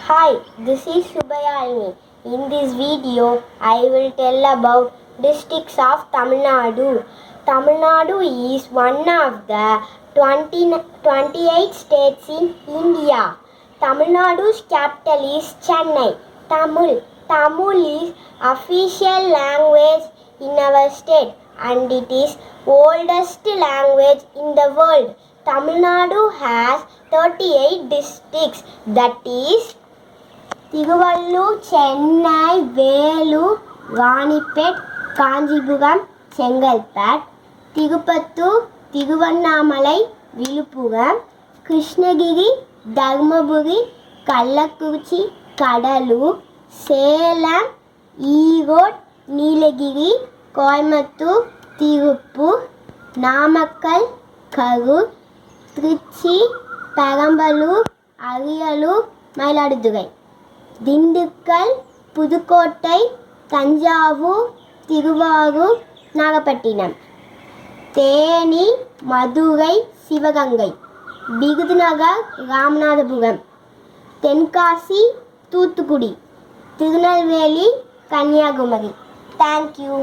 Hi, this is Subayalini. In this video, I will tell about districts of Tamil Nadu. Tamil Nadu is one of the 28 states in India. Tamil Nadu's capital is Chennai. Tamil is official language in our state and it is oldest language in the world. Tamil Nadu has 38 districts, that is Tiruvallur, Chennai, Velur, Ranipet, Kanjipuram, Chengalpet, Tirupattur, Tiruvannamalai, Viluppuram, Krishnagiri, Dharmaburi, Kallakurichi, Kadalur, Salem, Erode, Nilagiri, Coimbatore, Tirupur, Namakkal, Karur, Trichy, Perambalur, Ariyalur, Mayiladuthurai, Dindigul, Pudukkottai, Thanjavur, Thiruvarur, Nagapattinam, Theni, Madurai, Sivaganga, Virudhunagar, Ramanathapuram, Tenkasi, Thoothukudi, Tirunelveli, Kanyakumari. Thank you.